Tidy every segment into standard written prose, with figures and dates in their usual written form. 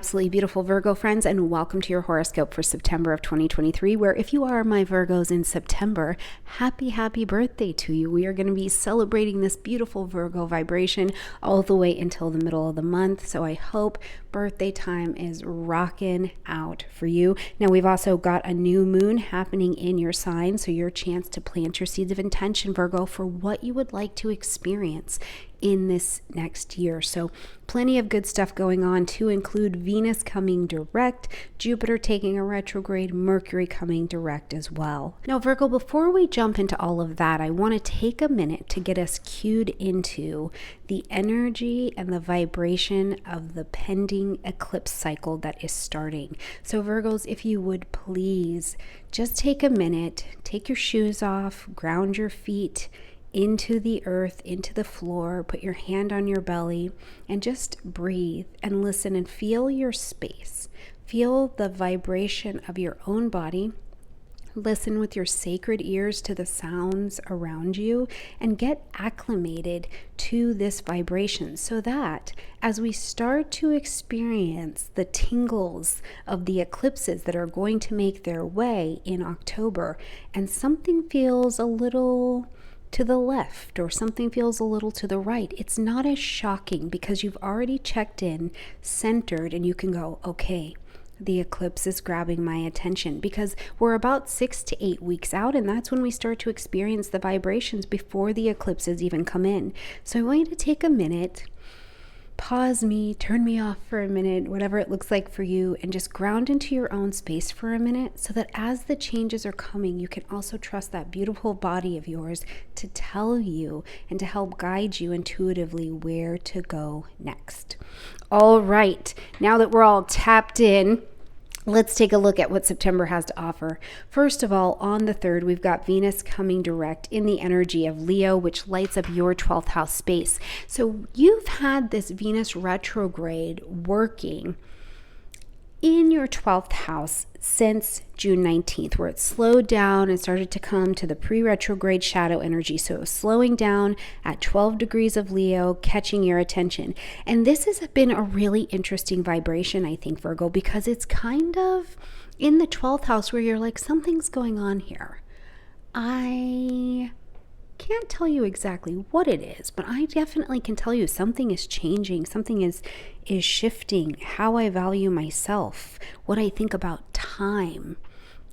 absolutely beautiful Virgo friends, and welcome to your horoscope for September of 2023, where if you are my Virgos in September, happy birthday to you. We are going to be celebrating this beautiful Virgo vibration all the way until the middle of the month, so I hope birthday time is rocking out for you. Now, we've also got a new moon happening in your sign, so your chance to plant your seeds of intention, Virgo, for what you would like to experience in this next year. So plenty of good stuff going on, to include Venus coming direct, Jupiter taking a retrograde, Mercury coming direct as well. Now, Virgo, before we jump into all of that, I want to take a minute to get us cued into the energy and the vibration of the pending eclipse cycle that is starting. So Virgos, if you would please just take a minute, take your shoes off, ground your feet into the earth, into the floor, put your hand on your belly, and just breathe and listen and feel your space. Feel the vibration of your own body. Listen with your sacred ears to the sounds around you and get acclimated to this vibration, so that as we start to experience the tingles of the eclipses that are going to make their way in October, and something feels a little to the left or something feels a little to the right, it's not as shocking because you've already checked in, centered, and you can go, okay, the eclipse is grabbing my attention, because we're about 6 to 8 weeks out, and that's when we start to experience the vibrations before the eclipses even come in. So I want you to take a minute, pause me, turn me off for a minute, whatever it looks like for you, and just ground into your own space for a minute, so that as the changes are coming, you can also trust that beautiful body of yours to tell you and to help guide you intuitively where to go next. All right, now that we're all tapped in, let's take a look at what September has to offer. First of all, on the 3rd, we've got Venus coming direct in the energy of Leo, which lights up your 12th house space. So you've had this Venus retrograde working in your 12th house since June 19th, where it slowed down and started to come to the pre-retrograde shadow energy. So it was slowing down at 12 degrees of Leo, catching your attention. And this has been a really interesting vibration, I think, Virgo, because it's kind of in the 12th house where you're like, something's going on here. I can't tell you exactly what it is, but I definitely can tell you something is changing, something is shifting, how I value myself, what I think about time.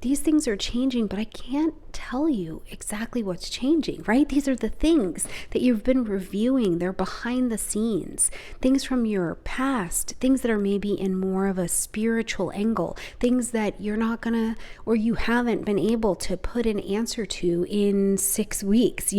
These things are changing, but I can't tell you exactly what's changing, right? These are the things that you've been reviewing. They're behind the scenes, things from your past, things that are maybe in more of a spiritual angle, things that you're not gonna, or you haven't been able to put an answer to in 6 weeks,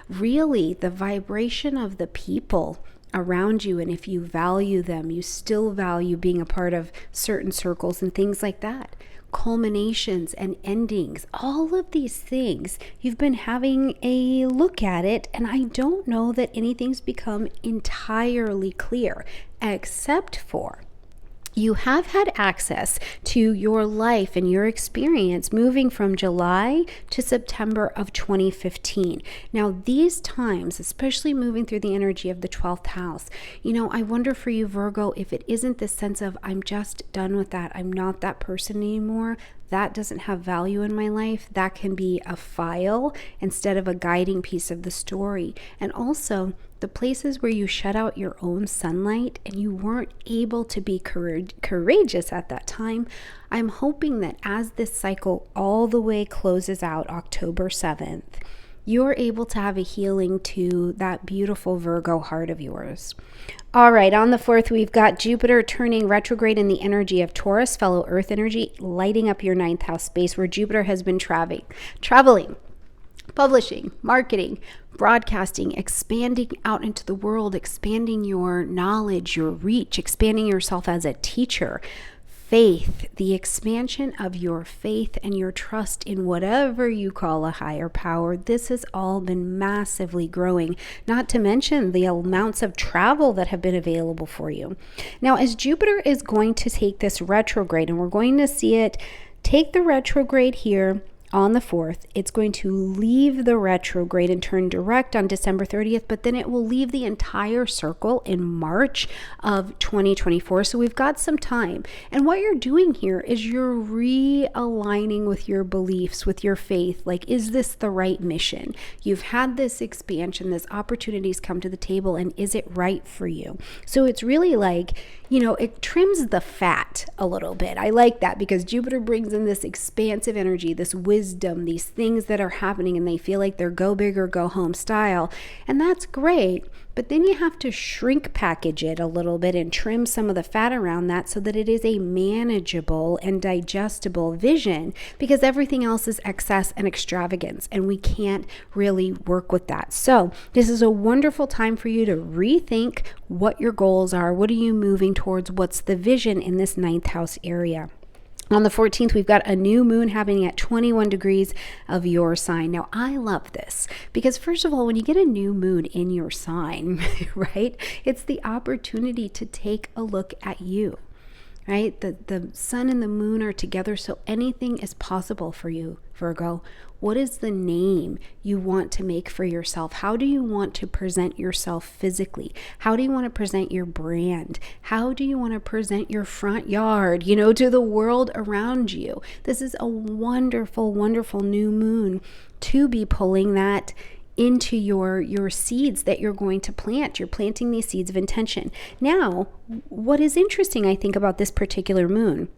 Really, the vibration of the people around you, and if you value them, you still value being a part of certain circles and things like that. Culminations and endings, all of these things, you've been having a look at it, and I don't know that anything's become entirely clear, except for you have had access to your life and your experience moving from July to September of 2015. Now, these times, especially moving through the energy of the 12th house, I wonder for you, Virgo, if it isn't this sense of, I'm just done with that. I'm not that person anymore. That doesn't have value in my life. That can be a file instead of a guiding piece of the story. And also, the places where you shut out your own sunlight and you weren't able to be courageous at that time, I'm hoping that as this cycle all the way closes out October 7th, you're able to have a healing to that beautiful Virgo heart of yours. All right, on the 4th, we've got Jupiter turning retrograde in the energy of Taurus, fellow Earth energy, lighting up your 9th house space, where Jupiter has been traveling, publishing, marketing, broadcasting, expanding out into the world, expanding your knowledge, your reach, expanding yourself as a teacher. Faith, the expansion of your faith and your trust in whatever you call a higher power. This has all been massively growing, not to mention the amounts of travel that have been available for you. Now, as Jupiter is going to take this retrograde, and we're going to see it take the retrograde here on the 4th. It's going to leave the retrograde and turn direct on December 30th, but then it will leave the entire circle in March of 2024. So we've got some time. And what you're doing here is you're realigning with your beliefs, with your faith. Like, is this the right mission? You've had this expansion, this opportunities come to the table, and is it right for you? So it's really like, it trims the fat a little bit. I like that because Jupiter brings in this expansive energy, this wisdom, these things that are happening, and they feel like they're go big or go home style. And that's great. But then you have to shrink package it a little bit and trim some of the fat around that so that it is a manageable and digestible vision, because everything else is excess and extravagance, and we can't really work with that. So this is a wonderful time for you to rethink what your goals are. What are you moving towards? What's the vision in this 9th house area? On the 14th, we've got a new moon happening at 21 degrees of your sign. Now, I love this because, first of all, when you get a new moon in your sign, right, it's the opportunity to take a look at you, right? The sun and the moon are together, so anything is possible for you, Virgo. What is the name you want to make for yourself? How do you want to present yourself physically? How do you want to present your brand? How do you want to present your front yard, to the world around you? This is a wonderful, wonderful new moon to be pulling that into your seeds that you're going to plant. You're planting these seeds of intention. Now, what is interesting, I think, about this particular moon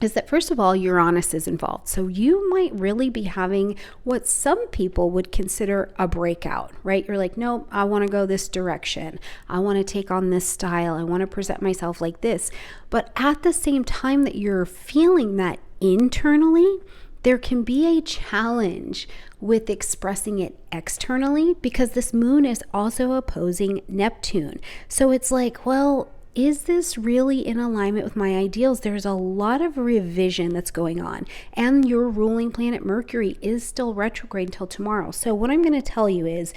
is that, first of all, Uranus is involved. So you might really be having what some people would consider a breakout, right? You're like, no, I want to go this direction. I want to take on this style. I want to present myself like this. But at the same time that you're feeling that internally, there can be a challenge with expressing it externally because this moon is also opposing Neptune. So it's like, well, is this really in alignment with my ideals? There's a lot of revision that's going on, and your ruling planet Mercury is still retrograde until tomorrow. So what I'm going to tell you is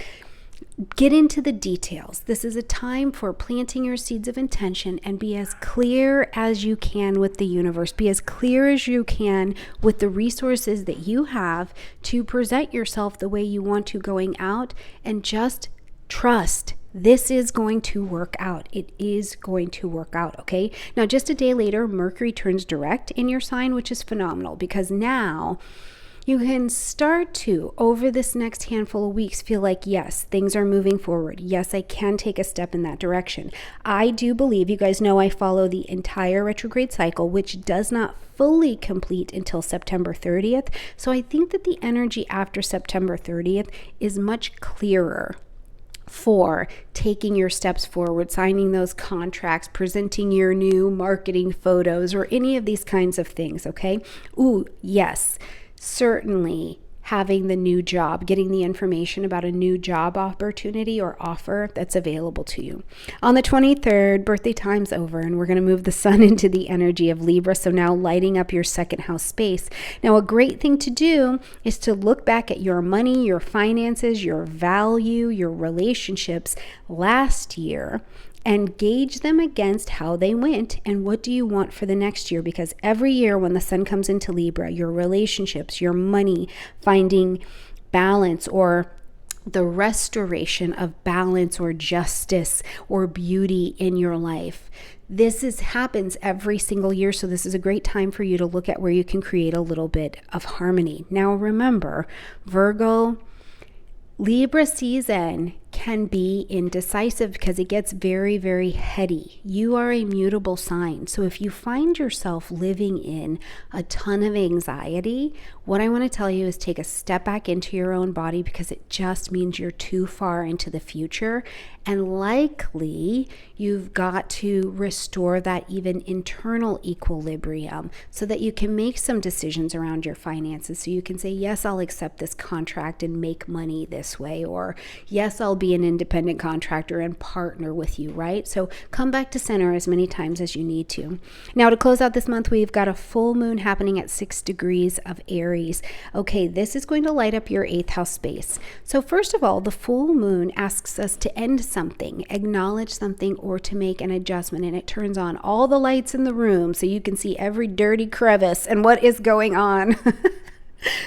get into the details. This is a time for planting your seeds of intention and be as clear as you can with the universe. Be as clear as you can with the resources that you have to present yourself the way you want to going out, and just trust. This is going to work out. It is going to work out, okay? Now, just a day later, Mercury turns direct in your sign, which is phenomenal because now you can start to, over this next handful of weeks, feel like, yes, things are moving forward. Yes, I can take a step in that direction. I do believe, you guys know I follow the entire retrograde cycle, which does not fully complete until September 30th. So I think that the energy after September 30th is much clearer for taking your steps forward, signing those contracts, presenting your new marketing photos, or any of these kinds of things, okay? Ooh, yes, certainly having the new job, getting the information about a new job opportunity or offer that's available to you. On the 23rd, birthday time's over, and we're going to move the sun into the energy of Libra, so now lighting up your second house space. Now, a great thing to do is to look back at your money, your finances, your value, your relationships last year, and gauge them against how they went and what do you want for the next year. Because every year when the sun comes into Libra, your relationships, your money, finding balance or the restoration of balance or justice or beauty in your life. This happens every single year, so this is a great time for you to look at where you can create a little bit of harmony. Now remember, Virgo, Libra season can be indecisive because it gets very, very heady. You are a mutable sign. So if you find yourself living in a ton of anxiety, what I want to tell you is take a step back into your own body, because it just means you're too far into the future. And likely you've got to restore that even internal equilibrium so that you can make some decisions around your finances. So you can say, yes, I'll accept this contract and make money this way, or yes, I'll be an independent contractor and partner with you, right? So come back to center as many times as you need to. Now, to close out this month, we've got a full moon happening at 6 degrees of Aries. Okay, this is going to light up your 8th house space. So first of all, the full moon asks us to end something, acknowledge something, or to make an adjustment, and it turns on all the lights in the room so you can see every dirty crevice and what is going on.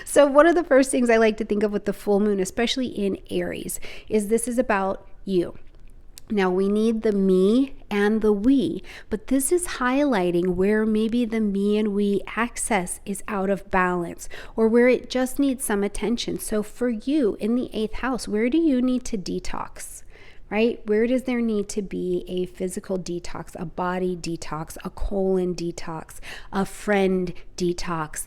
So one of the first things I like to think of with the full moon, especially in Aries, is this is about you. Now, we need the me and the we, but this is highlighting where maybe the me and we access is out of balance, or where it just needs some attention. So for you in the 8th house, where do you need to detox? Right? Where does there need to be a physical detox, a body detox, a colon detox, a friend detox,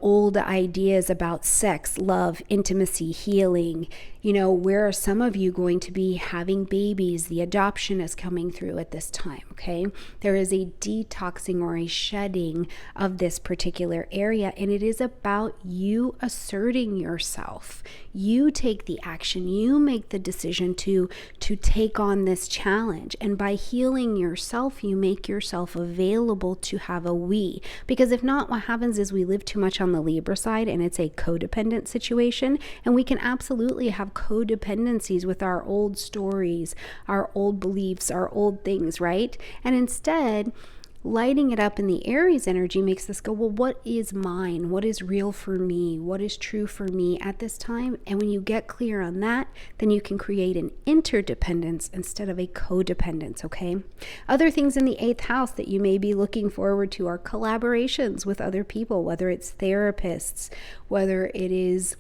old ideas about sex, love, intimacy, healing? Where are some of you going to be having babies? The adoption is coming through at this time, okay? There is a detoxing or a shedding of this particular area, and it is about you asserting yourself. You take the action, you make the decision to take on this challenge. And by healing yourself, you make yourself available to have a we. Because if not, what happens is we live too much on the Libra side, and it's a codependent situation. And we can absolutely have codependencies with our old stories, our old beliefs, our old things, right? And instead, lighting it up in the Aries energy makes us go, well, what is mine? What is real for me? What is true for me at this time? And when you get clear on that, then you can create an interdependence instead of a codependence, okay? Other things in the 8th house that you may be looking forward to are collaborations with other people, whether it's therapists, whether it is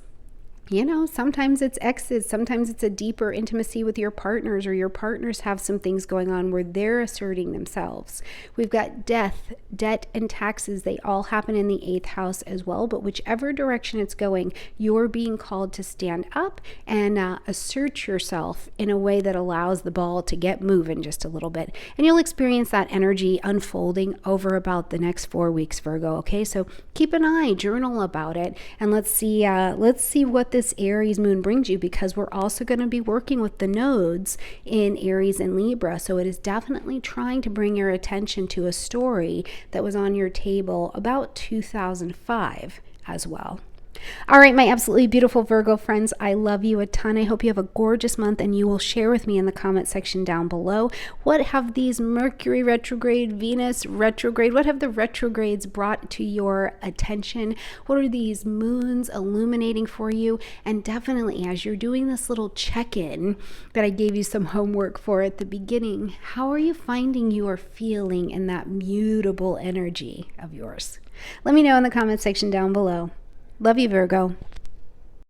sometimes it's exes, sometimes it's a deeper intimacy with your partners, or your partners have some things going on where they're asserting themselves. We've got death, debt, and taxes. They all happen in the 8th house as well, but whichever direction it's going, you're being called to stand up and assert yourself in a way that allows the ball to get moving just a little bit. And you'll experience that energy unfolding over about the next 4 weeks, Virgo, okay? So keep an eye, journal about it, and let's see what this Aries moon brings you, because we're also going to be working with the nodes in Aries and Libra. So it is definitely trying to bring your attention to a story that was on your table about 2005 as well. All right, my absolutely beautiful Virgo friends, I love you a ton. I hope you have a gorgeous month, and you will share with me in the comment section down below, what have these Mercury retrograde, Venus retrograde, what have the retrogrades brought to your attention? What are these moons illuminating for you? And definitely, as you're doing this little check-in that I gave you some homework for at the beginning, how are you finding you are feeling in that mutable energy of yours? Let me know in the comment section down below. Love you, Virgo.